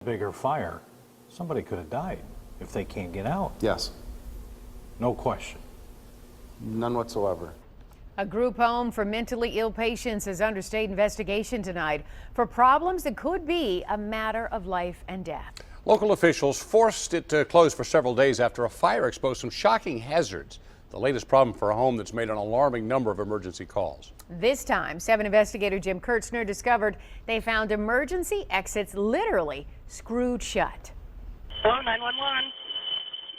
Bigger fire, somebody could have died if they can't get out. Yes. No question. None whatsoever. A group home for mentally ill patients is under state investigation tonight for problems that could be a matter of life and death. Local officials forced it to close for several days after a fire exposed some shocking hazards. The latest problem for a home that's made an alarming number of emergency calls. This time, 7 investigator Jim Kurtzner discovered they found emergency exits literally screwed shut. Hello, 911.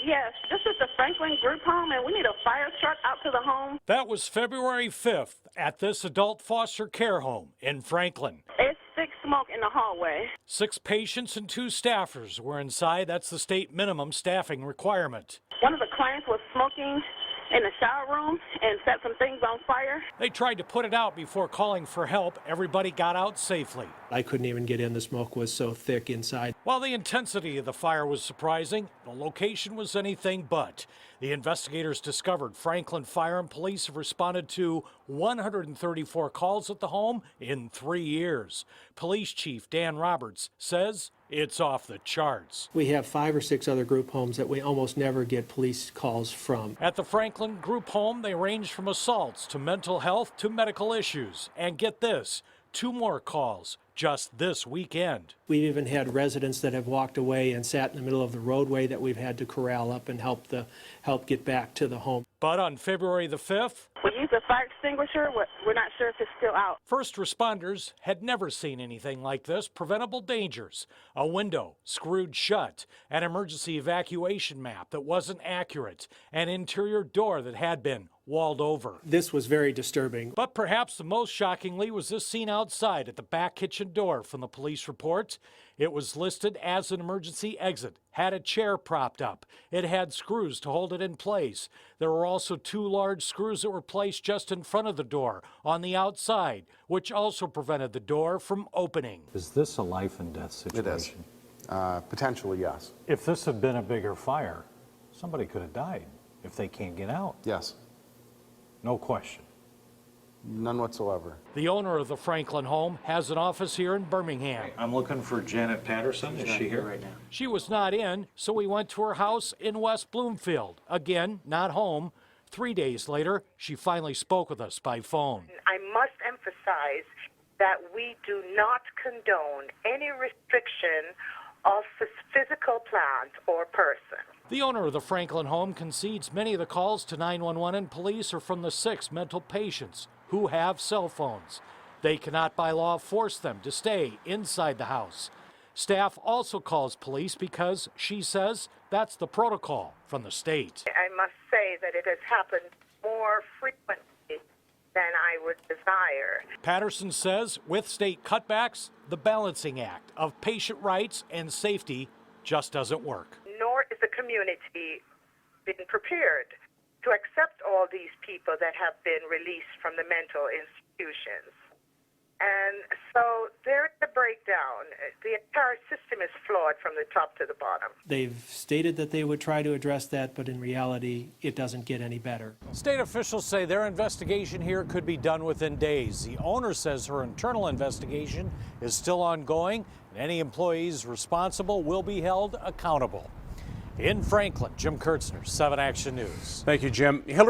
Yes, this is the Franklin group home, and we need a fire truck out to the home. That was February 5th at this adult foster care home in Franklin. It's thick smoke in the hallway. 6 patients and 2 staffers were inside. That's the state minimum staffing requirement. One of the clients was smoking in the shower room and set some things on fire. They tried to put it out before calling for help. Everybody got out safely. I couldn't even get in. The smoke was so thick inside. While the intensity of the fire was surprising, the location was anything but. The investigators discovered Franklin Fire and Police have responded to 134 calls at the home in 3 years. Police Chief Dan Roberts says it's off the charts. We have 5 or 6 other group homes that we almost never get police calls from. At the Franklin group home, they range from assaults to mental health to medical issues. And get this, 2 more calls just this weekend. We've even had residents that have walked away and sat in the middle of the roadway that we've had to corral up and help get back to the home. But on February the 5th, We used a fire extinguisher. We're not sure if it's still out. first responders had never seen anything like this. Preventable dangers, a window screwed shut, an emergency evacuation map that wasn't accurate, an interior door that had been walled over. This was very disturbing. But perhaps the most shockingly was this scene outside at the back kitchen door from the police report. It was listed as an emergency exit, had a chair propped up. It had screws to hold it in place. There were also 2 large screws that were placed just in front of the door on the outside, which also prevented the door from opening. Is this a life and death situation? It is. Potentially, yes. If this had been a bigger fire, somebody could have died if they can't get out. Yes. No question. None whatsoever. The owner of the Franklin home has an office here in Birmingham. I'm looking for Janet Patterson. Is she here right now? She was not in, so we went to her house in West Bloomfield. Again, not home. 3 days later, she finally spoke with us by phone. I must emphasize that we do not condone any restriction of physical plant or person. The owner of the Franklin home concedes many of the calls to 911 and police are from the 6 mental patients who have cell phones. They cannot by law force them to stay inside the house. Staff also calls police because she says that's the protocol from the state. I must say that it has happened more frequently than I would desire. Patterson says with state cutbacks, the balancing act of patient rights and safety just doesn't work. Nor is the community been prepared to accept all these people that have been released from the mental institutions. And so there is a breakdown. The entire system is flawed from the top to the bottom. They've stated that they would try to address that, but in reality, it doesn't get any better. State officials say their investigation here could be done within days. The owner says her internal investigation is still ongoing, and any employees responsible will be held accountable. In Franklin, Jim Kurtzner, 7 Action News. Thank you, Jim. Hillary